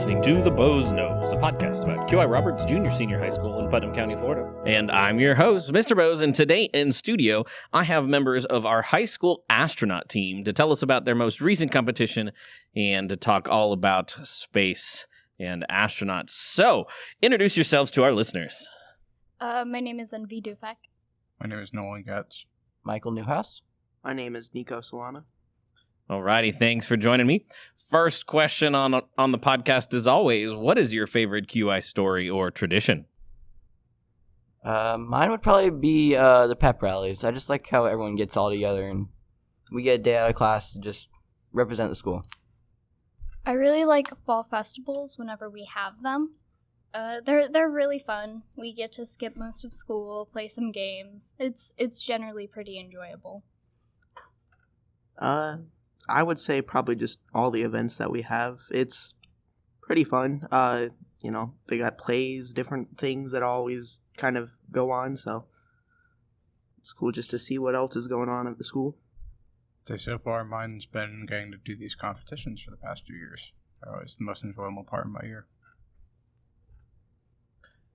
listening to The Bo's Nose, a podcast about QI Roberts Junior Senior High School in Putnam County, Florida. And I'm your host, Mr. Bose, and today in studio, I have members of our high school astronaut team to tell us about their most recent competition and to talk all about space and astronauts. So, introduce yourselves to our listeners. My name is Envy Dufek. My name is Nolan Getz. Michael Newhouse. My name is Nico Solana. Alrighty, thanks for joining me. First question on the podcast, as always, what is your favorite QI story or tradition? Mine would probably be the pep rallies. I just like how everyone gets all together and we get a day out of class to just represent the school. I really like fall festivals whenever we have them. They're really fun. We get to skip most of school, play some games. It's generally pretty enjoyable. I would say probably just all the events that we have. It's pretty fun. They got plays, different things that always kind of go on, so it's cool just to see what else is going on at the school. So far, mine's been getting to do these competitions for the past 2 years. It's the most enjoyable part of my year.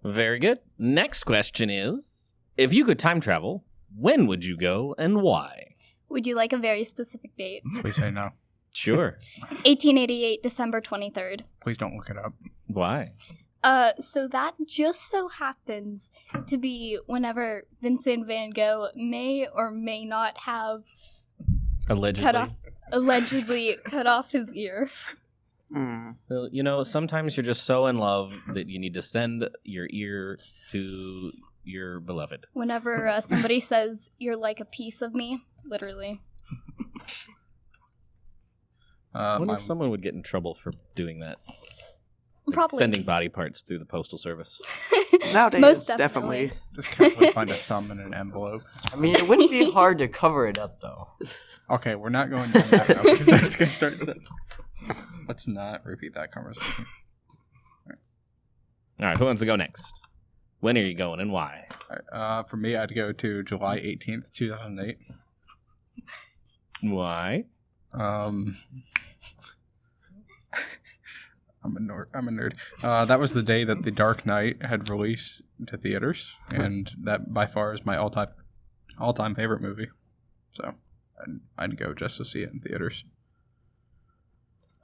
Very good. Next question is, if you could time travel, when would you go and why? Would you like a very specific date? Please say no. Sure. 1888, December 23rd. Please don't look it up. Why? So that just so happens to be whenever Vincent van Gogh may or may not have allegedly cut off his ear. Well, sometimes you're just so in love that you need to send your ear to your beloved. Whenever somebody says, "You're like a piece of me," literally. I wonder if someone would get in trouble for doing that. Probably. Sending body parts through the postal service. Nowadays, Most definitely. Just carefully find a thumb in an envelope. I mean, it wouldn't be hard to cover it up, though. Okay, we're not going down that route because that's going to start... Let's not repeat that conversation. All right, who wants to go next? When are you going and why? For me, I'd go to July 18th, 2008. Why? I'm a nerd. That was the day that The Dark Knight had released to theaters, and that by far is my all-time favorite movie. So I'd go just to see it in theaters.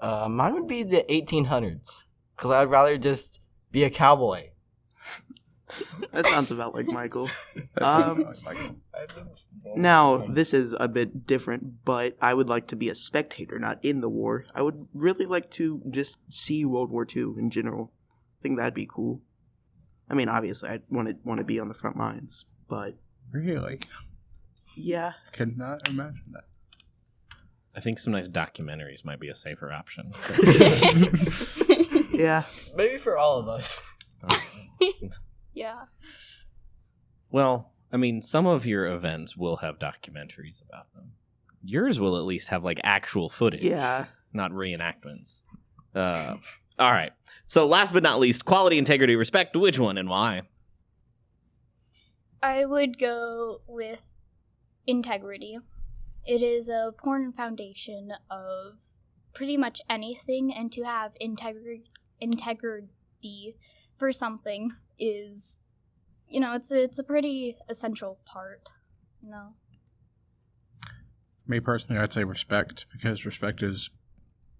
Mine would be the 1800s, because I'd rather just be a cowboy. That sounds about like Michael. Now, this is a bit different, but I would like to be a spectator, not in the war. I would really like to just see World War II in general. I think that'd be cool. I mean, obviously, I'd want to be on the front lines, but... Really? Yeah. I could not imagine that. I think some nice documentaries might be a safer option. Yeah. Maybe for all of us. Yeah. Well, I mean, some of your events will have documentaries about them. Yours will at least have, actual footage. Yeah. Not reenactments. All right. So last but not least, quality, integrity, respect. Which one and why? I would go with integrity. It is a important foundation of pretty much anything, and to have integrity for something is, it's a pretty essential part, Me personally, I'd say respect, because respect has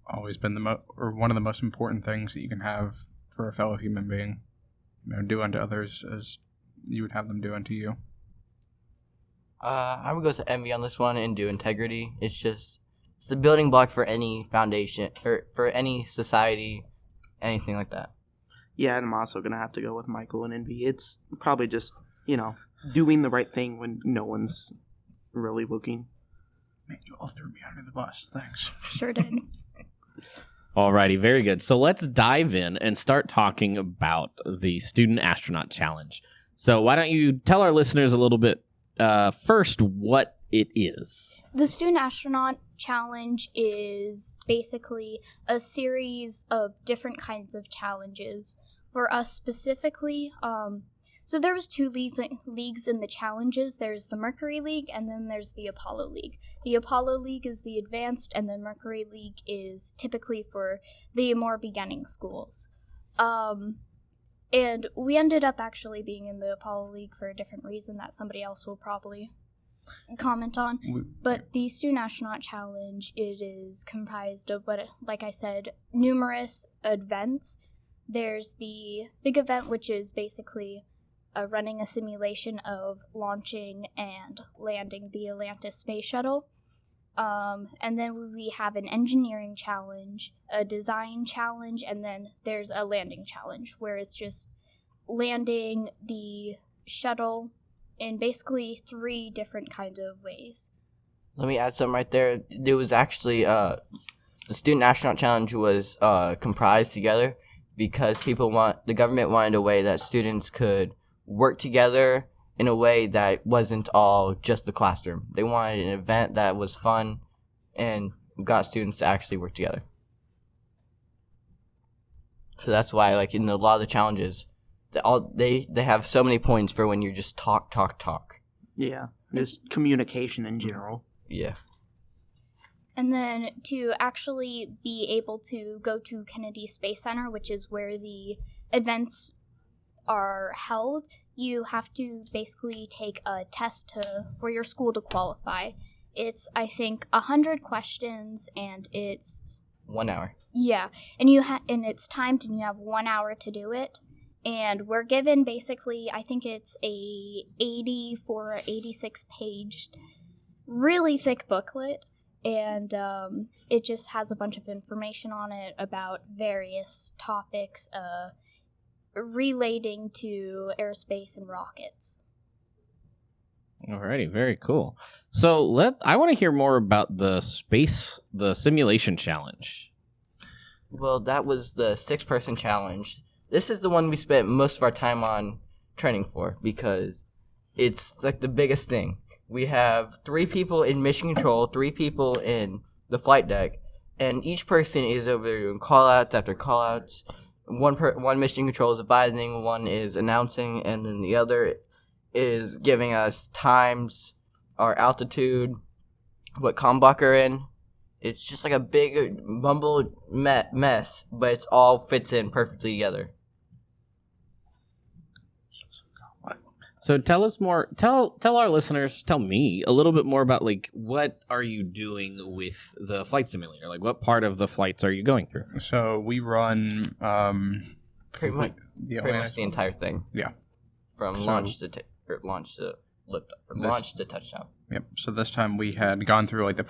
always been one of the most important things that you can have for a fellow human being. Do unto others as you would have them do unto you. I would go with envy on this one and do integrity. It's the building block for any foundation, or for any society, anything like that. Yeah, and I'm also going to have to go with Michael and Envy. It's probably just, doing the right thing when no one's really looking. Man, you all threw me under the bus. Thanks. Sure did. Alrighty, very good. So let's dive in and start talking about the Student Astronaut Challenge. So why don't you tell our listeners a little bit first what it is? The Student Astronaut Challenge is basically a series of different kinds of challenges. For us specifically, So there was 2 leagues in the challenges. There's the Mercury League, and then there's the Apollo League. The Apollo League is the advanced, and the Mercury League is typically for the more beginning schools. And we ended up actually being in the Apollo League for a different reason that somebody else will probably comment on. But the Student Astronaut Challenge, it is comprised of, like I said, numerous events. There's the big event, which is basically running a simulation of launching and landing the Atlantis space shuttle. And then we have an engineering challenge, a design challenge, and then there's a landing challenge, where it's just landing the shuttle in basically 3 different kinds of ways. Let me add something right there. There was actually, the Student Astronaut Challenge was comprised together because the government wanted a way that students could work together in a way that wasn't all just the classroom. They wanted an event that was fun and got students to actually work together. So that's why, like, in a lot of the challenges, they have so many points for when you just talk. Yeah, just communication in general. Yeah. And then to actually be able to go to Kennedy Space Center, which is where the events are held, you have to basically take a test for your school to qualify. It's, I think, 100 questions, and it's 1 hour. Yeah, and and it's timed, and you have 1 hour to do it. And we're given basically, I think it's a 84 or 86 page, really thick booklet, and it just has a bunch of information on it about various topics relating to aerospace and rockets. Alrighty, very cool. So I want to hear more about the simulation challenge. Well, that was the 6-person challenge. This is the one we spent most of our time on training for because it's like the biggest thing. We have 3 people in mission control, 3 people in the flight deck, and each person is over there doing call-outs after call-outs. One mission control is advising, one is announcing, and then the other is giving us times, our altitude, what comm block we're in. It's just like a big mumbled mess, but it all fits in perfectly together. So tell us more. Tell our listeners. Tell me a little bit more about, like, what are you doing with the flight simulator? Like, what part of the flights are you going through? So we run Pretty much the entire thing. Yeah. From launch to lift, from launch to touchdown. Yep. So this time we had gone through like the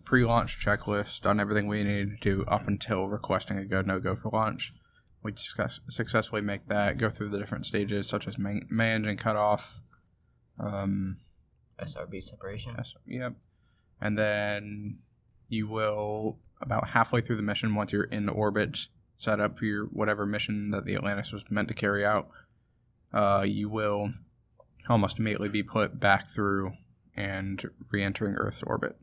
pre-launch checklist, done everything we needed to do up until requesting a go no-go for launch. We successfully make that, go through the different stages such as main engine cutoff, SRB separation. Yep. And then you will, about halfway through the mission, once you're in orbit, set up for your whatever mission that the Atlantis was meant to carry out, you will almost immediately be put back through and re-entering Earth's orbit.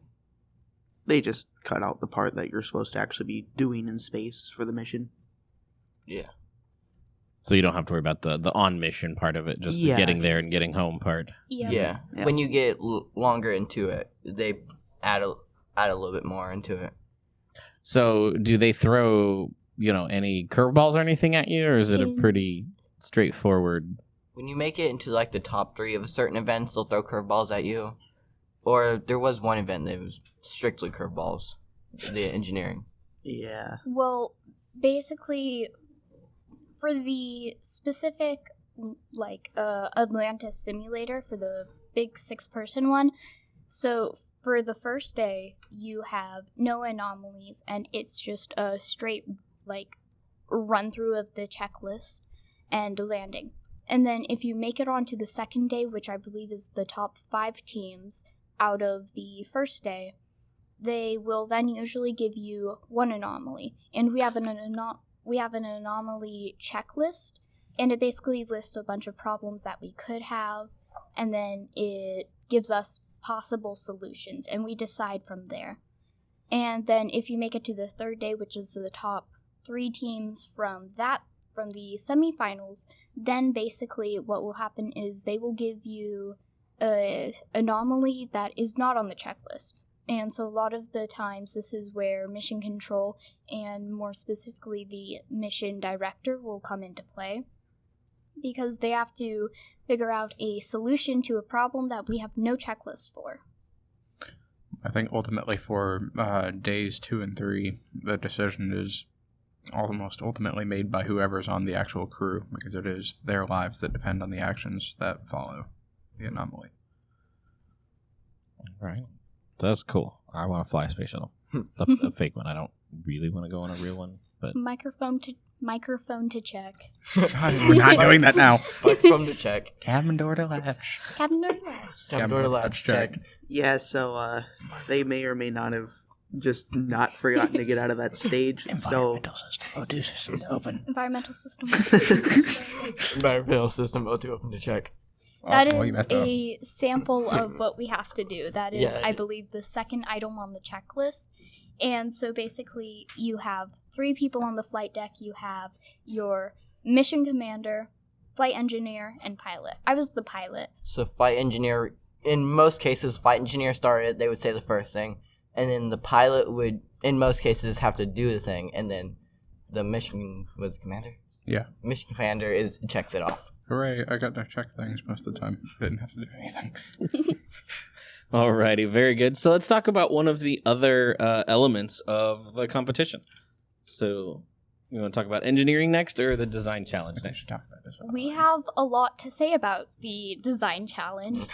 They just cut out the part that you're supposed to actually be doing in space for the mission. Yeah. So you don't have to worry about the on-mission part of it, just the getting there and getting home part. Yeah. When you get longer into it, they add a little bit more into it. So do they throw, any curveballs or anything at you, or is it a pretty straightforward? When you make it into like the top 3 of a certain events, they'll throw curveballs at you. Or there was one event that was strictly curveballs, the engineering. Yeah. Well, basically, for the specific, Atlantis simulator, for the big 6-person one, so for the first day, you have no anomalies, and it's just a straight, run-through of the checklist and landing. And then if you make it onto the second day, which I believe is the top 5 teams out of the first day, they will then usually give you 1 anomaly. And we have an anomaly checklist, and it basically lists a bunch of problems that we could have, and then it gives us possible solutions, and we decide from there. And then if you make it to the third day, which is the top 3 teams from that from the semifinals, then basically what will happen is they will give you an anomaly that is not on the checklist. And so a lot of the times this is where mission control and more specifically the mission director will come into play, because they have to figure out a solution to a problem that we have no checklist for. I think ultimately for days 2 and 3, the decision is almost ultimately made by whoever's on the actual crew, because it is their lives that depend on the actions that follow the anomaly. Right. That's cool. I want to fly a space shuttle. A fake one. I don't really want to go on a real one, but Microphone to check. We're not doing that now. From the check. Cabin door to latch. Cabin door to latch. Cabin door to latch check. Yeah, so they may or may not have just not forgotten to get out of that stage. So System. System to open. Environmental system. Environmental system O2 open to check. That you is messed up. a sample of what we have to do. That is, Yeah. I believe, the second item on the checklist. And so basically, you have 3 people on the flight deck. You have your mission commander, flight engineer, and pilot. I was the pilot. So flight engineer, in most cases, flight engineer started, they would say the first thing, and then the pilot would, in most cases, have to do the thing, and then the mission, was the commander? Yeah. Mission commander checks it off. Hooray, I got to check things most of the time. Didn't have to do anything. alrighty, very good. So let's talk about one of the other elements of the competition. So you want to talk about engineering next or the design challenge I next? should talk about this. We have a lot to say about the design challenge.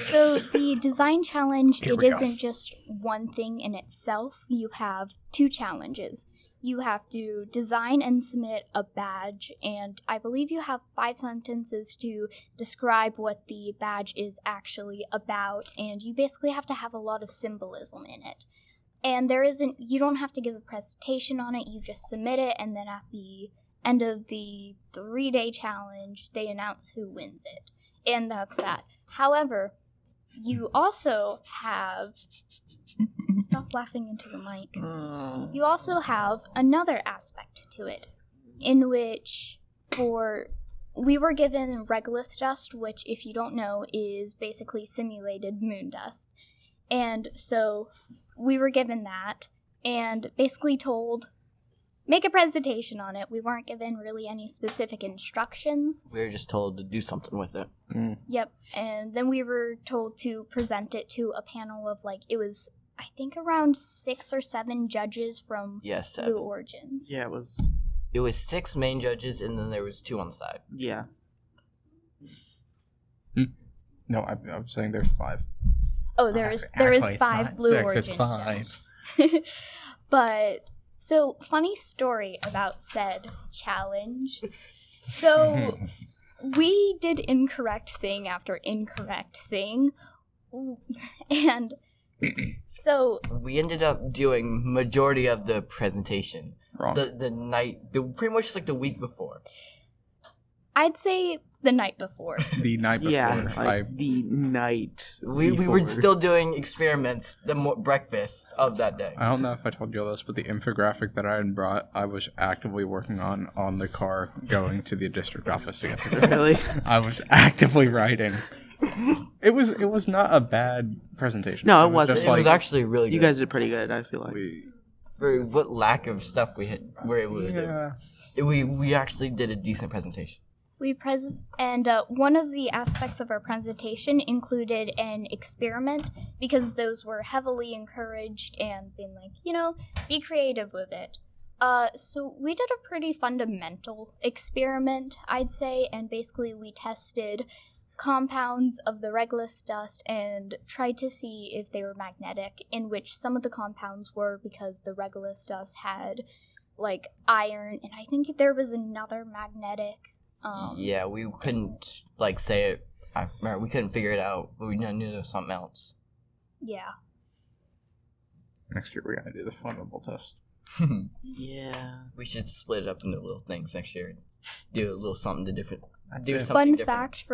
So the design challenge, Here it we go. isn't just one thing in itself. You have 2 challenges. You have to design and submit a badge, and I believe you have 5 sentences to describe what the badge is actually about, and you basically have to have a lot of symbolism in it. And you don't have to give a presentation on it, you just submit it, and then at the end of the 3-day challenge, they announce who wins it. And that's that. However, you also have... Stop laughing into the mic. You also have another aspect to it, in which we were given regolith dust, which, if you don't know, is basically simulated moon dust. And so we were given that and basically told, make a presentation on it. We weren't given really any specific instructions. We were just told to do something with it. Yep. And then we were told to present it to a panel of, it was, I think, around 6 or 7 judges from Yes, Blue Origins. yeah, it was. It was 6 main judges, and then there was 2 on the side. Yeah. No, I was saying there's 5. Oh, there is Actually, it's 5 not Blue 6, Origins. it's 5. But, so, funny story about said challenge. So, we did incorrect thing after incorrect thing. And so... We ended up doing majority of the presentation. Wrong. Pretty much like the week before. I'd say the night before. The night before. Yeah, like the night. We were before. still doing experiments breakfast of that day. I don't know if I told you all this, but the infographic that I had brought, I was actively working on the car going to the district office to get the Really? I was actively writing. It was not a bad presentation. No, it wasn't. just It was like, actually really good. You guys did pretty good, I feel like. For what lack of stuff were able to yeah. do. We actually did a decent presentation. One of the aspects of our presentation included an experiment, because those were heavily encouraged and been be creative with it. So we did a pretty fundamental experiment, I'd say, and basically we tested compounds of the regolith dust and tried to see if they were magnetic, in which some of the compounds were, because the regolith dust had iron, and I think there was another magnetic. Yeah, we couldn't say it. I remember we couldn't figure it out, but we knew there was something else. Yeah. Next year we're gonna do the flammable test. Yeah. We should split it up into little things next year. Do a little something different. Do it. something Fun different. fact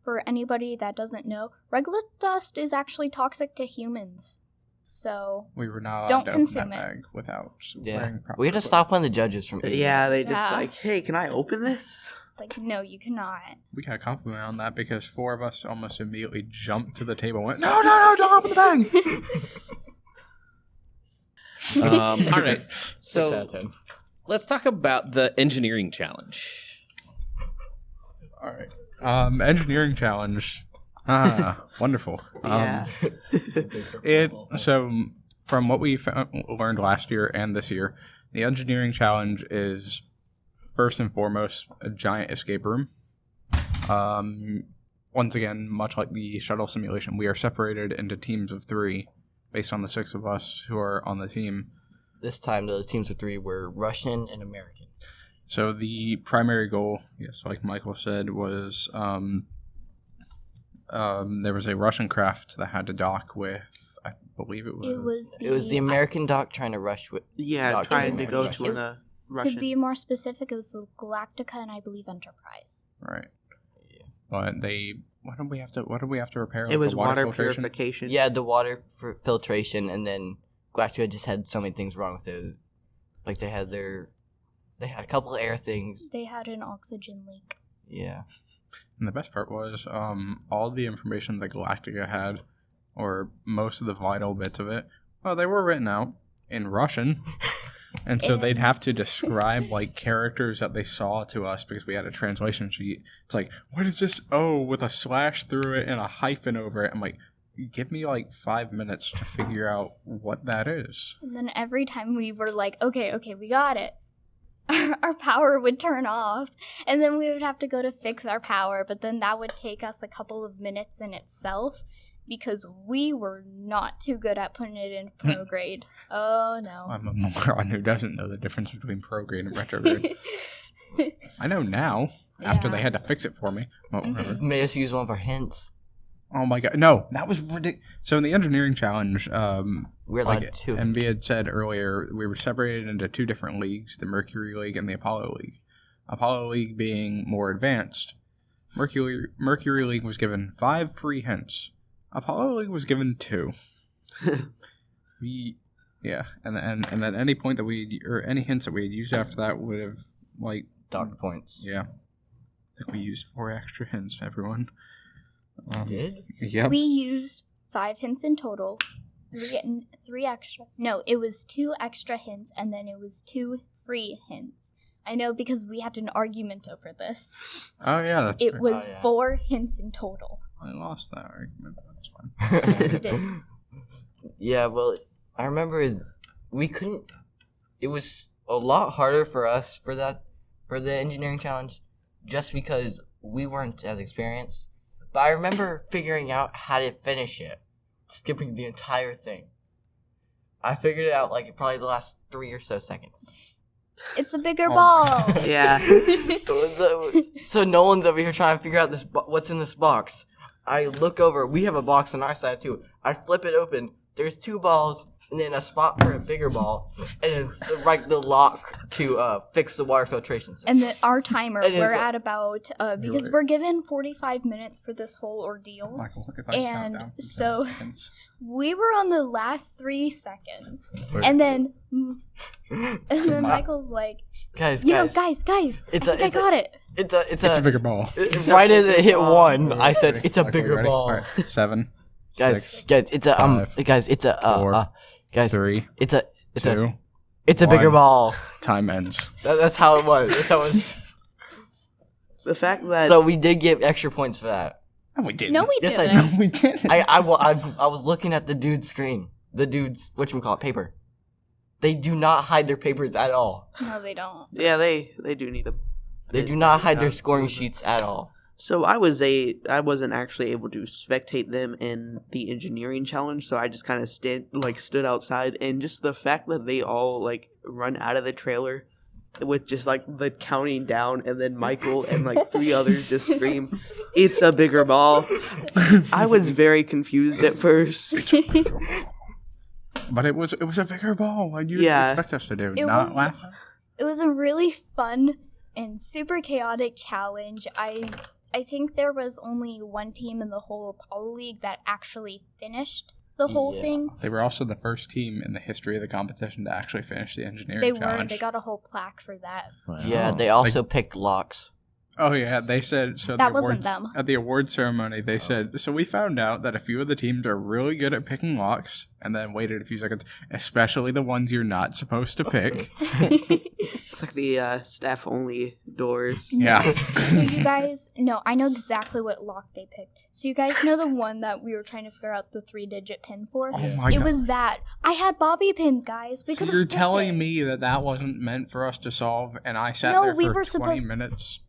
for anybody that doesn't know, regolith dust is actually toxic to humans. So We were not Don't allowed to consume open that it. bag without Yeah. wearing proper We had to equipment. stop one of the judges from eating. Yeah, they just Yeah. like, hey, can I open this? it's like, no, you cannot. We got a compliment on that because 4 of us almost immediately jumped to the table and went, no, don't open the bag. All right. 6 out So of 10. let's talk about the engineering challenge. All right. Engineering challenge. Wonderful. Yeah. So from what we learned last year and this year, the engineering challenge is first and foremost a giant escape room. Once again, much like the shuttle simulation, we are separated into teams of 3 based on the 6 of us who are on the team. This time, the teams of 3 were Russian and American. So the primary goal, yes, like Michael said, was there was a Russian craft that had to dock with, I believe it was... It was The American doc trying to rush with. Yeah, Doc trying was to the go Russian. to a Russian. To be more specific, it was the Galactica and I believe Enterprise. Right. Yeah. But they... What did we have to repair? It Like was the water filtration? purification. Yeah, the water filtration, and then Galactica just had so many things wrong with it. Like they had a couple of air things. They had an oxygen leak. Yeah. And the best part was all the information that Galactica had, or most of the vital bits of it, well, they were written out in Russian. And so they'd have to describe like characters that they saw to us because we had a translation sheet. It's like, what is this O with a slash through it and a hyphen over it? I'm like, give me like 5 minutes to figure out what that is. And then every time we were like, okay, we got it. Our power would turn off, and then we would have to go to fix our power, but then that would take us a couple of minutes in itself because we were not too good at putting it in prograde. Oh, no. I'm a moron who doesn't know the difference between prograde and retrograde. I know now, after they Yeah. had to fix it for me. Well, whatever. Made us use one of our hints. Oh my god. No, that was ridiculous. So in the engineering challenge, We're like allowed to. Envy had said earlier, we were separated into 2 different leagues, the Mercury League and the Apollo League. Apollo League being more advanced. Mercury League was given 5 free hints. Apollo League was given 2. Yeah, and then any point that any hints that we had used after that would have like Docked points. yeah. I think we used 4 extra hints, everyone. Did? Yep. We used 5 hints in total. 3 extra. No, it was 2 extra hints, and then it was 2 free hints. I know because we had an argument over this. Oh yeah, that's It right. was Oh, yeah. 4 hints in total. I lost that argument. That's fine. You did. Yeah, well, I remember we couldn't. It was a lot harder for us for the engineering challenge, just because we weren't as experienced. But I remember figuring out how to finish it, skipping the entire thing. I figured it out like probably the last 3 or so seconds. It's a bigger Oh ball. my Yeah. So Nolan's over here trying to figure out what's in this box. I look over. We have a box on our side too. I flip it open. There's 2 balls and then a spot for a bigger ball, and it's the lock to fix the water filtration system. And then our timer, It is we're a- at about, because Right. we're given 45 minutes for this whole ordeal. Michael, look if I And count down. so- Seconds. We were on the last 3 seconds. Wait. And then Michael's like, guys, guys, It's I got it. It's It's a bigger ball. Right as it hit 1, I said Ready? it's a Michael, you bigger ready? ball. All right, 7, Guys, 6, it's a 5, guys, it's a 4, guys, 3, it's a 2. it's a bigger 1. ball. Time ends. That's how it was. That's how it was. The fact that So we did get extra points for that. No, we didn't. No, we Yes, I didn't. No, we didn't. I was looking at the dude's screen. The dude's whatchamacallit, paper. They do not hide their papers at all. No, they don't. yeah, they do need a. They do not hide their scoring sheets at all. So I wasn't actually able to spectate them in the engineering challenge, so I just kind of stood outside, and just the fact that they all like run out of the trailer with just like the counting down, and then Michael and like 3 others just scream, "It's a bigger ball." I was very confused at first. But it was a bigger ball. What do you Yeah. expect us to do? It Not was- laugh? It was a really fun and super chaotic challenge. I think there was only one team in the whole Apollo League that actually finished the whole Yeah. thing. They were also the first team in the history of the competition to actually finish the engineering They challenge. were. They got a whole plaque for that. Wow. Yeah, they also picked locks. Oh yeah, they said so. That wasn't them. At the award ceremony, they said so. We found out that a few of the teams are really good at picking locks, and then waited a few seconds, especially the ones you're not supposed to pick. It's like the staff only doors. Yeah. So you guys, no, I know exactly what lock they picked. So you guys know the one that we were trying to figure out the 3-digit pin for? Oh my It god! was that. I had bobby pins, guys. We So could have you're picked telling it. me that wasn't meant for us to solve, and I sat No, there we for were 20 supposed- minutes.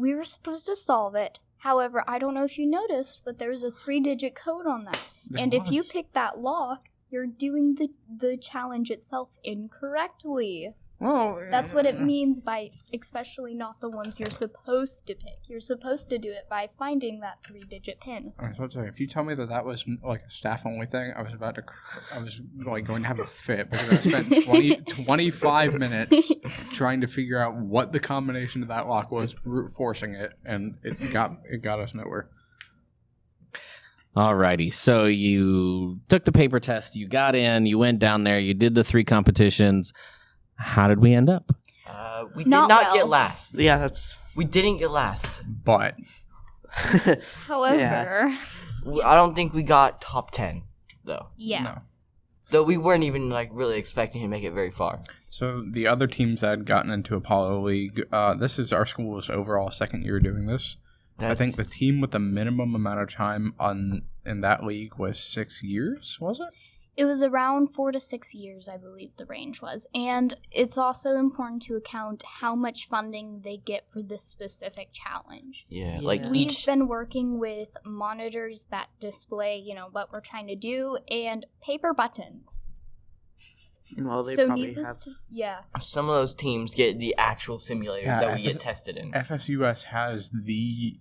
We were supposed to solve it. However, I don't know if you noticed, but there's a 3-digit code on that. There And if you was. pick that lock, you're doing the challenge itself incorrectly. Well, That's what it means by especially not the ones you're supposed to pick. You're supposed to do it by finding that 3-digit pin. I was about to say, if you tell me that was like a staff only thing, I was like going to have a fit because I spent 25 minutes trying to figure out what the combination of that lock was, brute forcing it, and it got us nowhere. Alrighty, so you took the paper test, you got in, you went down there, you did the 3 competitions. How did we end up? We did Not not well. get last. Yeah, that's. We didn't get last. But However, I don't think we got top 10, though. yeah. no. Though we weren't even like really expecting to make it very far. So the other teams that had gotten into Apollo League, this is our school's overall second year doing this. I think the team with the minimum amount of time in that league was 6 years, was it? It was around 4 to 6 years, I believe the range was. And it's also important to account how much funding they get for this specific challenge. Yeah, Yeah. like We've each. been working with monitors that display, what we're trying to do, and paper buttons. Well, they So probably needless have. to, yeah. Some of those teams get the actual simulators Yeah, that I we get think- tested in. FSUS has the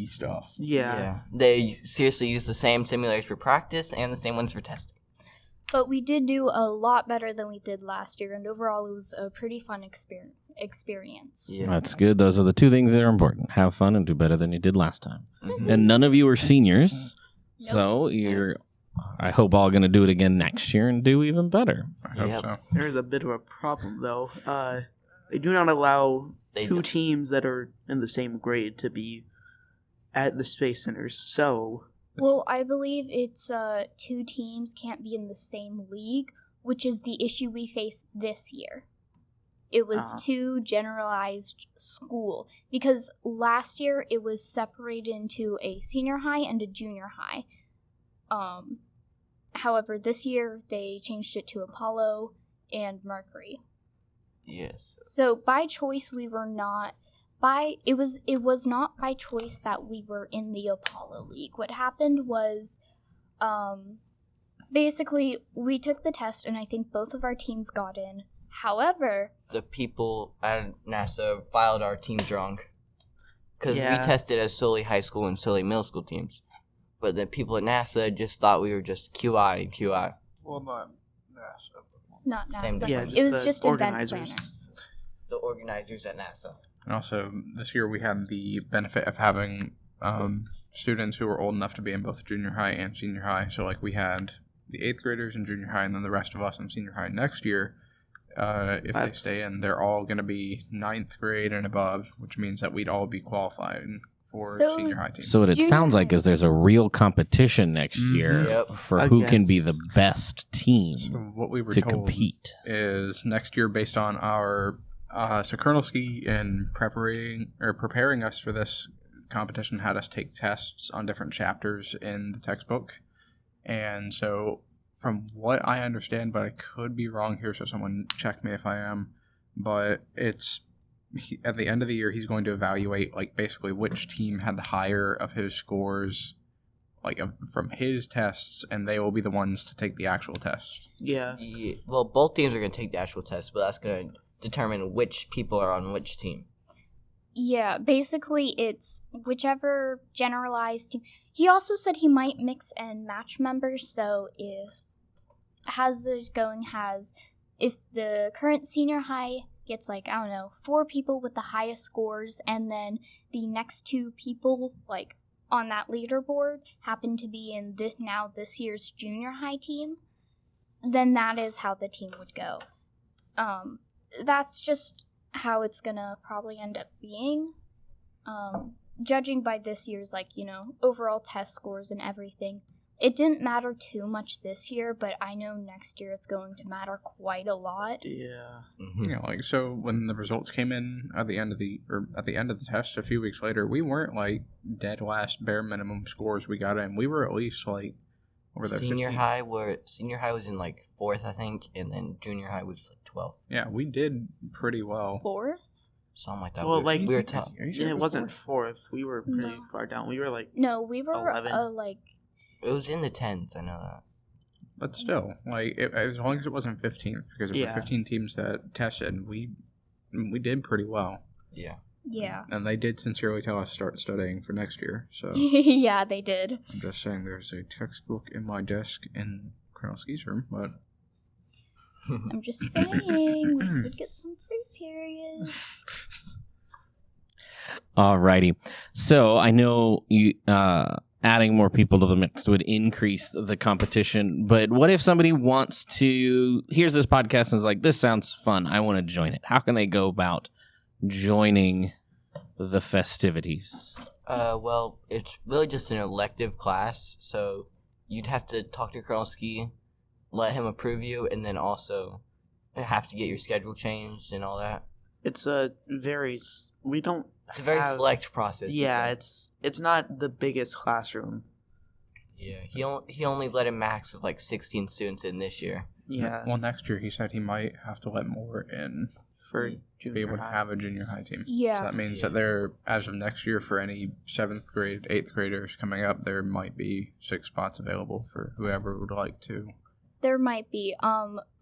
stuff. Yeah. They seriously use the same simulators for practice and the same ones for testing. But we did do a lot better than we did last year, and overall it was a pretty fun experience. Yeah. That's good. Those are the 2 things that are important. Have fun and do better than you did last time. Mhm. And none of you are seniors, Nope. so you're, I hope, all going to do it again next year and do even better. I hope Yep. so. There's a bit of a problem, though. They do not allow They 2 do. teams that are in the same grade to be at the Space Centers, so. Well, I believe it's 2 teams can't be in the same league, which is the issue we faced this year. It was 2 generalized school, because last year it was separated into a senior high and a junior high. However, this year they changed it to Apollo and Mercury. Yes. So by choice we were not it was not by choice that we were in the Apollo League. What happened was basically we took the test and I think both of our teams got in. However, The people at NASA filed our teams wrong. Because Yeah. we tested as solely high school and solely middle school teams. But the people at NASA just thought we were just QI and QI. Well, not not NASA. Same Yeah, it was the just event organizers. planners. The organizers at NASA. And also, this year we had the benefit of having students who were old enough to be in both junior high and senior high. So, like, we had the 8th graders in junior high and then the rest of us in senior high. Next year, if they That's- stay in, they're all going to be 9th grade and above, which means that we'd all be qualifying for So- senior high team. So what it Junior sounds like high. is there's a real competition next Mhm. year Yep. for who can Against- be the best team So what we were to told compete. is next year, based on our so Colonelski in preparing us for this competition, had us take tests on different chapters in the textbook, and so from what I understand, but I could be wrong here, so someone check me if I am, but it's at the end of the year he's going to evaluate like basically which team had the higher of his scores like from his tests, and they will be the ones to take the actual test. Yeah. Well, both teams are going to take the actual test, but that's going to determine which people are on which team. Yeah, basically it's whichever generalized team. He also said he might mix and match members, so if if the current senior high gets 4 people with the highest scores, and then the next 2 people on that leaderboard happen to be in this year's junior high team, then that is how the team would go. That's just how it's gonna probably end up being. Judging by this year's, overall test scores and everything, it didn't matter too much this year, but I know next year it's going to matter quite a lot. Yeah. Mm-hmm. So when the results came in at the end of the test a few weeks later, we weren't dead last bare minimum scores we got in. We were at least over there. Senior high was in 4th, I think, and then junior high was 12th. Yeah, we did pretty well. 4th? Something like that. Well, we were top. Yeah, it wasn't 4th. We were pretty far down. We were No, we were 11. It was in the 10s, I know that. But still, as long as it wasn't 15th, because there were 15 teams that tested, we did pretty well. Yeah. Yeah. And they did sincerely tell us start studying for next year. So yeah, they did. I'm just saying, there's a textbook in my desk in Colonel Ski's room, but I'm just saying we could get some free periods. Alrighty. So I know you adding more people to the mix would increase the competition, but what if somebody hears this podcast and is like, this sounds fun, I want to join it. How can they go about joining the festivities? Well, it's really just an elective class, so you'd have to talk to Colonel Ski, let him approve you, and then also have to get your schedule changed and all that. It's a very select process. Yeah, it's not the biggest classroom. Yeah, he only let a max of 16 students in this year. Yeah. Well, next year he said he might have to let more in For to be able to have a junior high team. Yeah. So that means that there, as of next year, for any 7th grade, 8th graders coming up, there might be 6 spots available for whoever would like to. There might be.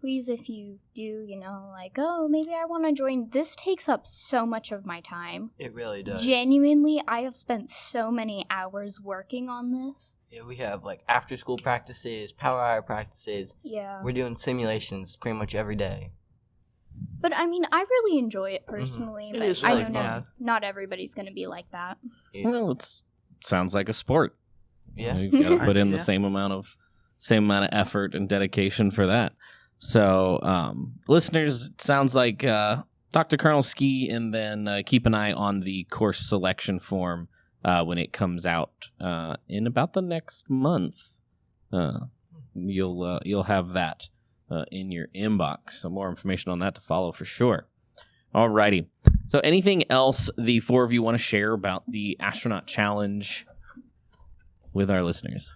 Please, if you do, maybe I want to join. This takes up so much of my time. It really does. Genuinely, I have spent so many hours working on this. Yeah, we have after school practices, power hour practices. Yeah. We're doing simulations pretty much every day. But I mean, I really enjoy it personally. It But is I really don't know. fun. Not everybody's going to be like that. Yeah. Well, it sounds like a sport. Yeah. You've got to put in the Yeah. same amount of effort and dedication for that. So, listeners, it sounds like talk to Colonel Ski and then keep an eye on the course selection form when it comes out in about the next month. You'll have that in your inbox. Some more information on that to follow for sure. Alrighty. So, anything else the four of you want to share about the Astronaut Challenge with our listeners?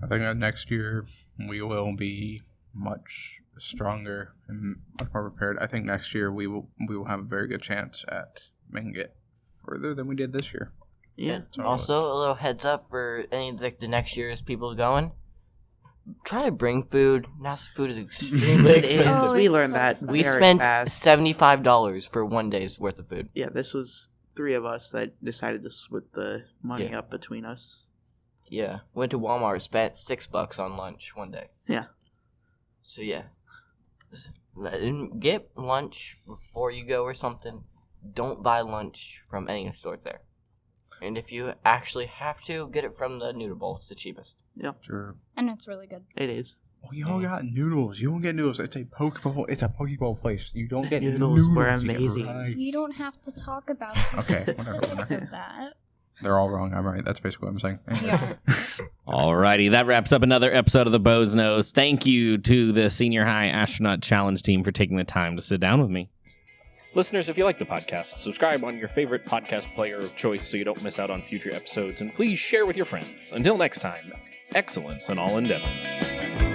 I think that next year we will be much stronger and much more prepared. I think next year we will have a very good chance at making it further than we did this year. Yeah. So, Also, a little heads up for any of the next year's people going. Try to bring food. NASA food is extremely It is. expensive. We it's learned so that expensive. We very spent fast. $75 for one day's worth of food. Yeah, this was 3 of us that decided to split the money Yeah. up between us. Yeah, went to Walmart, spent $6 on lunch one day. Yeah. So yeah, get lunch before you go or something. Don't buy lunch from any of the stores there. And if you actually have to, get it from the Noodle Bowl. It's the cheapest. sure. And it's really good. It is. Well, y'all got noodles. You don't get noodles. It's a Pokeball. It's a Pokeball place. You don't get Noodles noodles. were Yeah, amazing. right. You don't have to talk about Okay, the whatever, specifics whatever. of that. They're all wrong. I'm right. That's basically what I'm saying. Yeah. Alrighty, that wraps up another episode of the Bows Nose. Thank you to the Senior High Astronaut Challenge team for taking the time to sit down with me. Listeners, if you like the podcast, subscribe on your favorite podcast player of choice so you don't miss out on future episodes, and please share with your friends. Until next time, excellence in all endeavors.